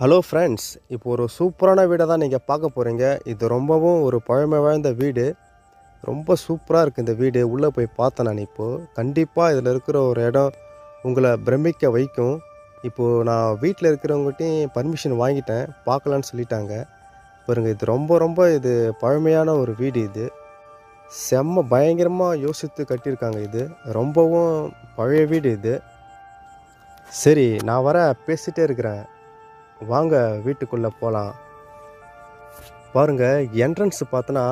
Hello friends, இப்போ ஒரு சூப்பரான வீடை தான் நீங்கள் பார்க்க போகிறீங்க. இது ரொம்பவும் ஒரு பழமை வாய்ந்த வீடு. ரொம்ப சூப்பராக இருக்குது இந்த வீடு. உள்ளே போய் பார்த்தேன் நான் இப்போது. கண்டிப்பாக இதில் இருக்கிற ஒரு இடம் உங்களை பிரமிக்க வைக்கும். இப்போது நான் வீட்டில் இருக்கிறவங்ககிட்டையும் பர்மிஷன் வாங்கிட்டேன், பார்க்கலான்னு சொல்லிட்டாங்க. பாருங்க, இது ரொம்ப ரொம்ப இது பழமையான ஒரு வீடு இது. செம்ம பயங்கரமாக யோசித்து கட்டியிருக்காங்க இது. ரொம்பவும் பழைய வீடு இது. சரி, நான் வர பேசிகிட்டே இருக்கிறேன். வாங்க வீட்டுக்குள்ளே போகலாம். பாருங்க, என்ட்ரன்ஸ் பார்த்தோன்னா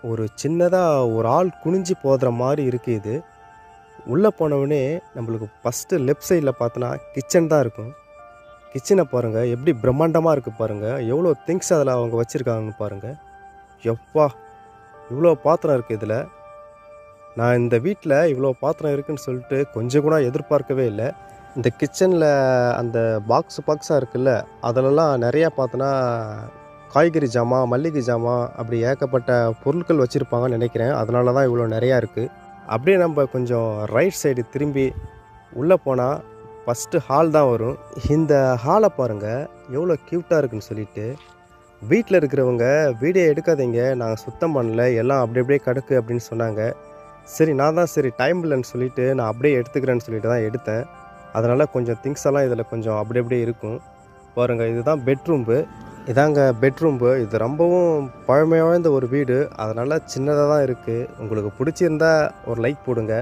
ஒரு சின்னதாக ஒரு ஆள் குனிஞ்சு போகிற மாதிரி இருக்குது இது. உள்ளே போனவுடனே நம்மளுக்கு ஃபஸ்ட்டு லெஃப்ட் சைடில் பார்த்தோன்னா கிச்சன் தான் இருக்கும். கிச்சனை பாருங்கள் எப்படி பிரம்மாண்டமாக இருக்குது பாருங்கள். எவ்வளோ திங்ஸ் அதில் அவங்க வச்சுருக்காங்கன்னு பாருங்கள். எப்பா, இவ்வளோ பாத்திரம் இருக்குது இதில். நான் இந்த வீட்டில் இவ்வளோ பாத்திரம் இருக்குதுன்னு சொல்லிட்டு கொஞ்சம் கூட எதிர்பார்க்கவே இல்லை. இந்த கிச்சனில் அந்த பாக்ஸாக இருக்குல்ல, அதிலலாம் நிறையா பார்த்தோன்னா காய்கறி ஜாமான், மல்லிகை ஜாமான், அப்படி ஏகப்பட்ட பொருட்கள் வச்சுருப்பாங்கன்னு நினைக்கிறேன். அதனால தான் இவ்வளோ நிறையா இருக்குது. அப்படியே நம்ம கொஞ்சம் ரைட் சைடு திரும்பி உள்ளே போனால் ஃபஸ்ட்டு ஹால் தான் வரும். இந்த ஹாலை பாருங்கள் எவ்வளோ க்யூட்டாக இருக்குன்னு சொல்லிட்டு. வீட்டில் இருக்கிறவங்க வீடியோ எடுக்காதீங்க, நாங்கள் சுத்தம் பண்ணல, எல்லாம் அப்படி அப்படியே கிடக்கு அப்படின்னு சொன்னாங்க. சரி, நான் தான் சரி டைம் இல்லைன்னு சொல்லிவிட்டு நான் அப்படியே எடுத்துக்கிறேன்னு சொல்லிட்டு தான் எடுத்தேன். அதனால் கொஞ்சம் திங்ஸ் எல்லாம் இதில் கொஞ்சம் அப்படி அப்படியே இருக்கும். பாருங்கள், இதுதான் பெட்ரூம்பு. இதாங்க பெட்ரூம்பு. இது ரொம்பவும் பழமை வாய்ந்த ஒரு வீடு. அதனால் சின்னதாக தான் இருக்குது. உங்களுக்கு பிடிச்சிருந்தா ஒரு லைக் போடுங்க.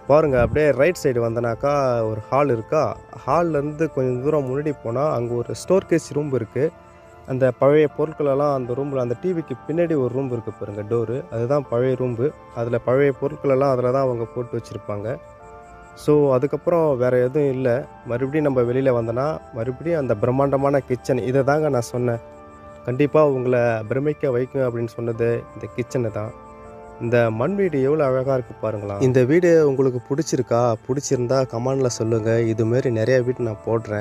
பாருங்கள், அப்படியே ரைட் சைடு வந்தனாக்கா ஒரு ஹால் இருக்கா. ஹால்லேருந்து கொஞ்சம் தூரம் முன்னாடி போனால் அங்கே ஒரு ஸ்டோர் கேஸ் ரூம் இருக்குது. அந்த பழைய பொருட்களெல்லாம் அந்த ரூமில், அந்த டிவிக்கு பின்னாடி ஒரு ரூம் இருக்குது பாருங்கள், டோரு. அதுதான் பழைய ரூம்பு. அதில் பழைய பொருட்களெல்லாம் அதில் தான் அவங்க போட்டு வச்சுருப்பாங்க. ஸோ அதுக்கப்புறம் வேறு எதுவும் இல்லை. மறுபடியும் நம்ம வெளியில் வந்தோன்னா மறுபடியும் அந்த பிரம்மாண்டமான கிச்சன். இதை தாங்க நான் சொன்னேன், கண்டிப்பாக உங்களை பிரமிக்க வைக்கும் அப்படின்னு சொன்னது இந்த கிச்சனை தான். இந்த மண் வீடு எவ்வளோ அழகாக இருக்குது பாருங்களா. இந்த வீடு உங்களுக்கு பிடிச்சிருக்கா? பிடிச்சிருந்தா கமெண்டில் சொல்லுங்கள். இதுமாரி நிறையா வீடு நான் போடுறேன்.